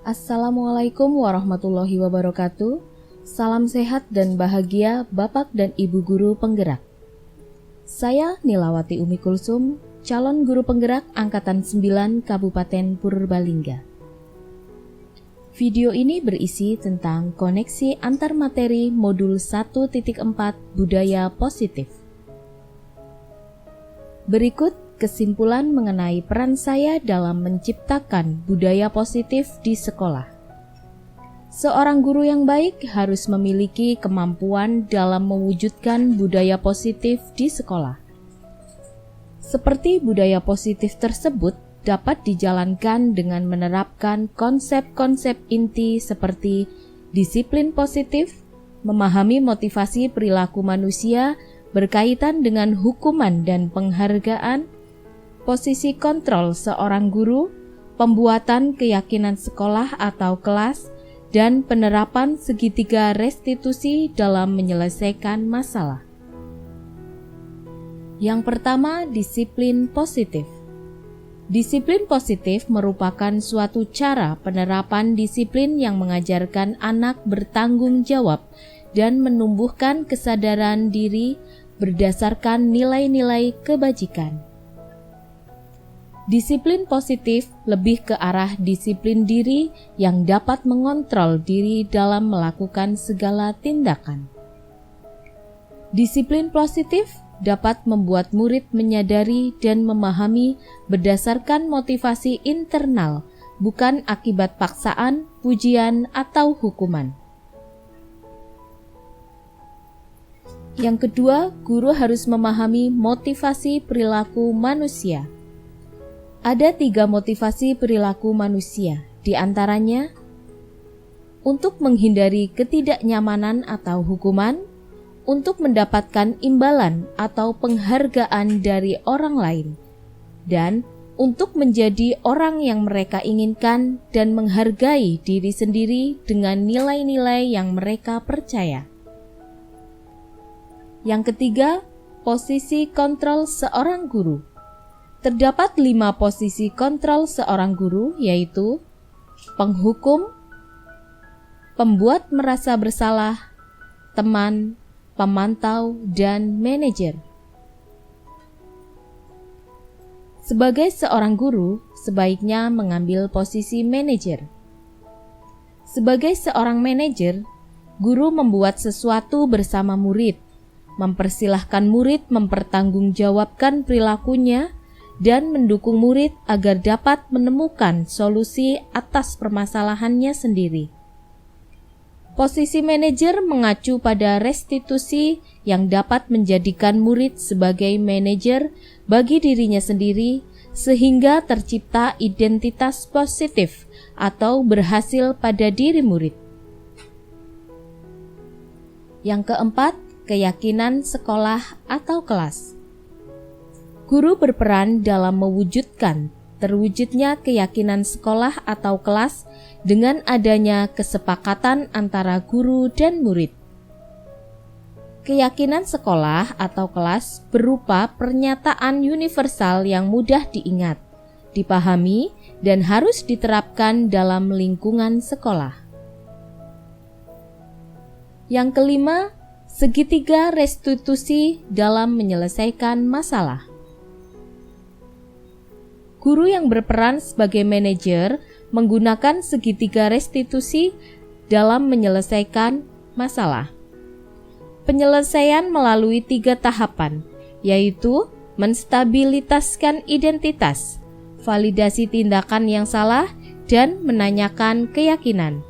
Assalamualaikum warahmatullahi wabarakatuh. Salam sehat dan bahagia Bapak dan Ibu Guru Penggerak. Saya Nilawati Umi Kulsum, calon guru penggerak Angkatan 9 Kabupaten Purbalingga. Video ini berisi tentang koneksi antar materi modul 1.4 Budaya Positif. Berikut kesimpulan mengenai peran saya dalam menciptakan budaya positif di sekolah. Seorang guru yang baik harus memiliki kemampuan dalam mewujudkan budaya positif di sekolah. Seperti budaya positif tersebut dapat dijalankan dengan menerapkan konsep-konsep inti seperti disiplin positif, memahami motivasi perilaku manusia berkaitan dengan hukuman dan penghargaan, posisi kontrol seorang guru, pembuatan keyakinan sekolah atau kelas, dan penerapan segitiga restitusi dalam menyelesaikan masalah. Yang pertama, disiplin positif. Disiplin positif merupakan suatu cara penerapan disiplin yang mengajarkan anak bertanggung jawab dan menumbuhkan kesadaran diri berdasarkan nilai-nilai kebajikan. Disiplin positif lebih ke arah disiplin diri yang dapat mengontrol diri dalam melakukan segala tindakan. Disiplin positif dapat membuat murid menyadari dan memahami berdasarkan motivasi internal, bukan akibat paksaan, pujian, atau hukuman. Yang kedua, guru harus memahami motivasi perilaku manusia. Ada 3 motivasi perilaku manusia, di antaranya untuk menghindari ketidaknyamanan atau hukuman, untuk mendapatkan imbalan atau penghargaan dari orang lain, dan untuk menjadi orang yang mereka inginkan dan menghargai diri sendiri dengan nilai-nilai yang mereka percaya. Yang ketiga, posisi kontrol seorang guru. Terdapat 5 posisi kontrol seorang guru, yaitu penghukum, pembuat merasa bersalah, teman, pemantau, dan manajer. Sebagai seorang guru, sebaiknya mengambil posisi manajer. Sebagai seorang manajer, guru membuat sesuatu bersama murid, mempersilahkan murid mempertanggungjawabkan perilakunya, dan mendukung murid agar dapat menemukan solusi atas permasalahannya sendiri. Posisi manajer mengacu pada restitusi yang dapat menjadikan murid sebagai manajer bagi dirinya sendiri sehingga tercipta identitas positif atau berhasil pada diri murid. Yang keempat, keyakinan sekolah atau kelas. Guru berperan dalam mewujudkan terwujudnya keyakinan sekolah atau kelas dengan adanya kesepakatan antara guru dan murid. Keyakinan sekolah atau kelas berupa pernyataan universal yang mudah diingat, dipahami, dan harus diterapkan dalam lingkungan sekolah. Yang kelima, segitiga restitusi dalam menyelesaikan masalah. Guru yang berperan sebagai manajer menggunakan segitiga restitusi dalam menyelesaikan masalah. Penyelesaian melalui 3 tahapan, yaitu menstabilitaskan identitas, validasi tindakan yang salah, dan menanyakan keyakinan.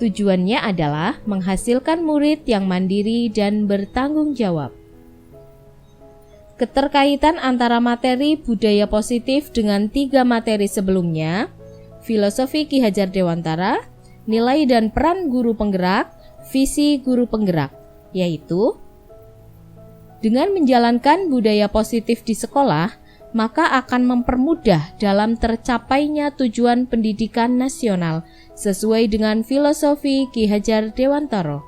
Tujuannya adalah menghasilkan murid yang mandiri dan bertanggung jawab. Keterkaitan antara materi budaya positif dengan 3 materi sebelumnya, filosofi Ki Hajar Dewantara, nilai dan peran guru penggerak, visi guru penggerak, yaitu dengan menjalankan budaya positif di sekolah, maka akan mempermudah dalam tercapainya tujuan pendidikan nasional sesuai dengan filosofi Ki Hajar Dewantara,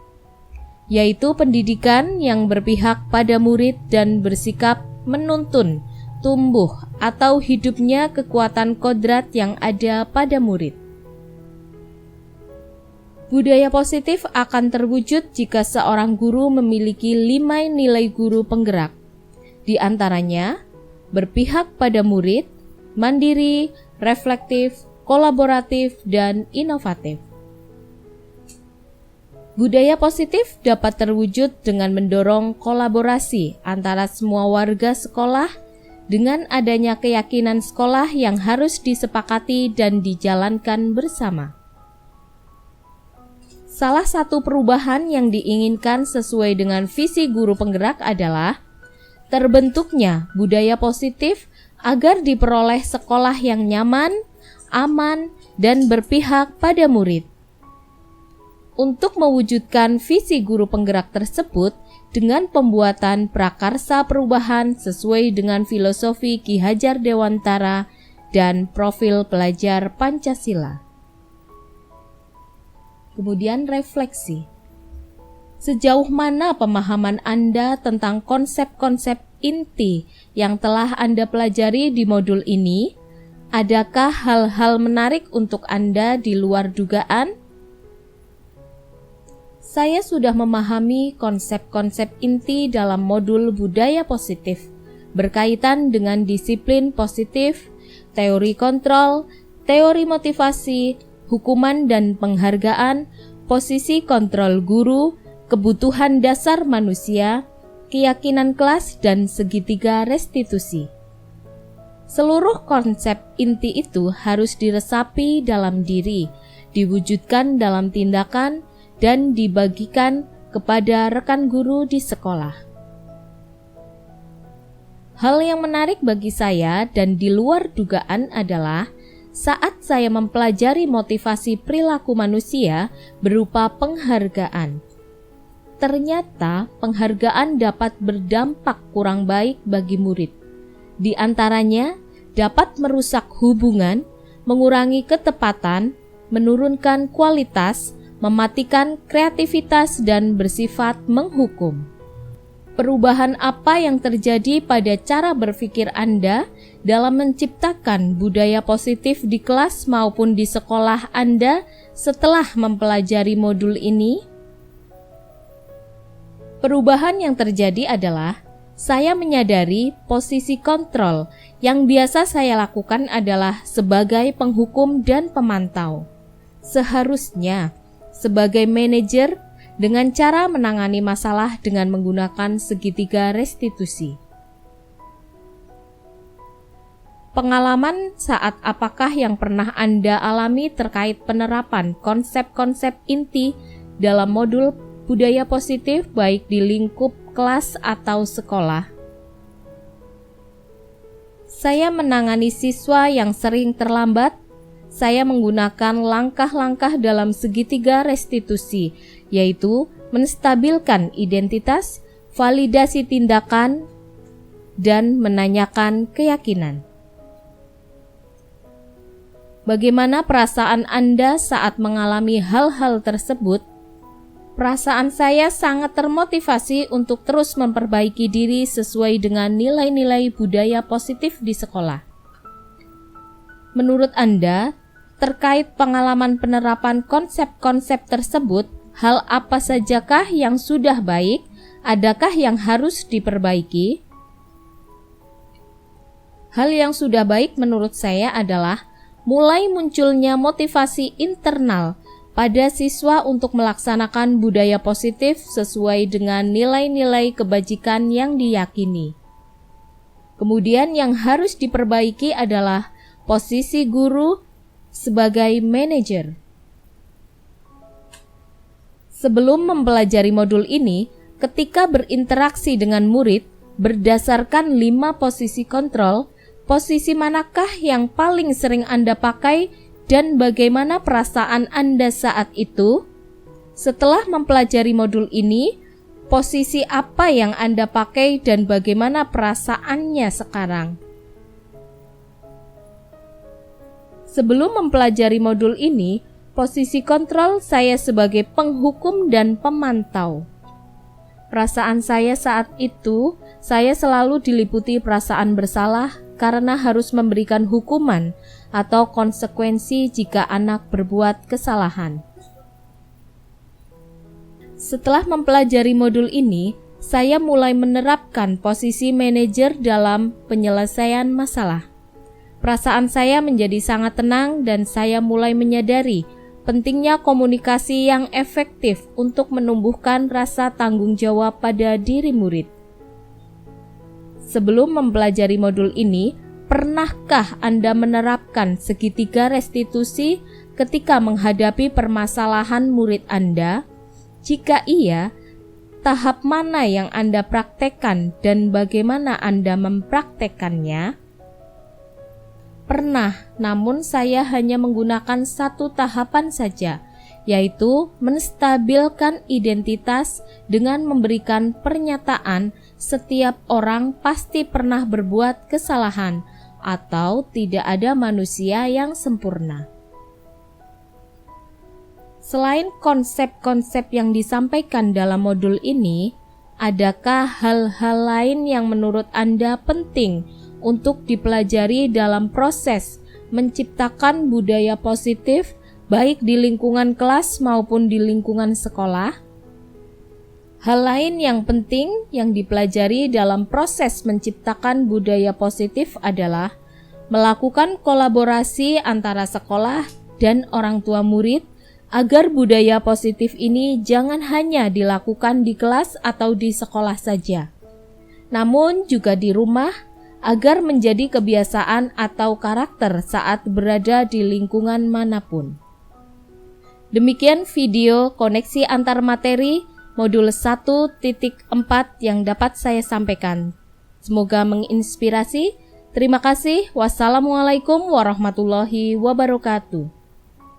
yaitu pendidikan yang berpihak pada murid dan bersikap menuntun tumbuh atau hidupnya kekuatan kodrat yang ada pada murid. Budaya positif akan terwujud jika seorang guru memiliki 5 nilai guru penggerak. Di antaranya, berpihak pada murid, mandiri, reflektif, kolaboratif, dan inovatif. Budaya positif dapat terwujud dengan mendorong kolaborasi antara semua warga sekolah dengan adanya keyakinan sekolah yang harus disepakati dan dijalankan bersama. Salah satu perubahan yang diinginkan sesuai dengan visi guru penggerak adalah terbentuknya budaya positif agar diperoleh sekolah yang nyaman, aman, dan berpihak pada murid. Untuk mewujudkan visi guru penggerak tersebut dengan pembuatan prakarsa perubahan sesuai dengan filosofi Ki Hajar Dewantara dan profil pelajar Pancasila. Kemudian refleksi. Sejauh mana pemahaman Anda tentang konsep-konsep inti yang telah Anda pelajari di modul ini? Adakah hal-hal menarik untuk Anda di luar dugaan? Saya sudah memahami konsep-konsep inti dalam modul budaya positif berkaitan dengan disiplin positif, teori kontrol, teori motivasi, hukuman dan penghargaan, posisi kontrol guru, kebutuhan dasar manusia, keyakinan kelas, dan segitiga restitusi. Seluruh konsep inti itu harus diresapi dalam diri, diwujudkan dalam tindakan, dan dibagikan kepada rekan guru di sekolah. Hal yang menarik bagi saya dan di luar dugaan adalah saat saya mempelajari motivasi perilaku manusia berupa penghargaan. Ternyata penghargaan dapat berdampak kurang baik bagi murid. Di antaranya dapat merusak hubungan, mengurangi ketepatan, menurunkan kualitas, mematikan kreativitas, dan bersifat menghukum. Perubahan apa yang terjadi pada cara berpikir Anda dalam menciptakan budaya positif di kelas maupun di sekolah Anda setelah mempelajari modul ini? Perubahan yang terjadi adalah saya menyadari posisi kontrol yang biasa saya lakukan adalah sebagai penghukum dan pemantau. Seharusnya sebagai manajer dengan cara menangani masalah dengan menggunakan segitiga restitusi. Pengalaman saat apakah yang pernah Anda alami terkait penerapan konsep-konsep inti dalam modul budaya positif baik di lingkup kelas atau sekolah? Saya menangani siswa yang sering terlambat. Saya menggunakan langkah-langkah dalam segitiga restitusi, yaitu menstabilkan identitas, validasi tindakan, dan menanyakan keyakinan. Bagaimana perasaan Anda saat mengalami hal-hal tersebut? Perasaan saya sangat termotivasi untuk terus memperbaiki diri sesuai dengan nilai-nilai budaya positif di sekolah. Menurut Anda, terkait pengalaman penerapan konsep-konsep tersebut, hal apa sajakah yang sudah baik? Adakah yang harus diperbaiki? Hal yang sudah baik menurut saya adalah mulai munculnya motivasi internal pada siswa untuk melaksanakan budaya positif sesuai dengan nilai-nilai kebajikan yang diyakini. Kemudian yang harus diperbaiki adalah posisi guru sebagai manajer. Sebelum mempelajari modul ini, ketika berinteraksi dengan murid, berdasarkan 5 posisi kontrol, posisi manakah yang paling sering Anda pakai dan bagaimana perasaan Anda saat itu? Setelah mempelajari modul ini, posisi apa yang Anda pakai dan bagaimana perasaannya sekarang? Sebelum mempelajari modul ini, posisi kontrol saya sebagai penghukum dan pemantau. Perasaan saya saat itu, saya selalu diliputi perasaan bersalah karena harus memberikan hukuman atau konsekuensi jika anak berbuat kesalahan. Setelah mempelajari modul ini, saya mulai menerapkan posisi manajer dalam penyelesaian masalah. Perasaan saya menjadi sangat tenang dan saya mulai menyadari pentingnya komunikasi yang efektif untuk menumbuhkan rasa tanggung jawab pada diri murid. Sebelum mempelajari modul ini, pernahkah Anda menerapkan segitiga restitusi ketika menghadapi permasalahan murid Anda? Jika iya, tahap mana yang Anda praktekkan dan bagaimana Anda mempraktekkannya? Pernah, namun saya hanya menggunakan satu tahapan saja, yaitu menstabilkan identitas dengan memberikan pernyataan setiap orang pasti pernah berbuat kesalahan atau tidak ada manusia yang sempurna. Selain konsep-konsep yang disampaikan dalam modul ini, adakah hal-hal lain yang menurut Anda penting untuk dipelajari dalam proses menciptakan budaya positif baik di lingkungan kelas maupun di lingkungan sekolah? Hal lain yang penting yang dipelajari dalam proses menciptakan budaya positif adalah melakukan kolaborasi antara sekolah dan orang tua murid agar budaya positif ini jangan hanya dilakukan di kelas atau di sekolah saja, namun juga di rumah, agar menjadi kebiasaan atau karakter saat berada di lingkungan manapun. Demikian video koneksi antar materi modul 1.4 yang dapat saya sampaikan. Semoga menginspirasi. Terima kasih. Wassalamualaikum warahmatullahi wabarakatuh.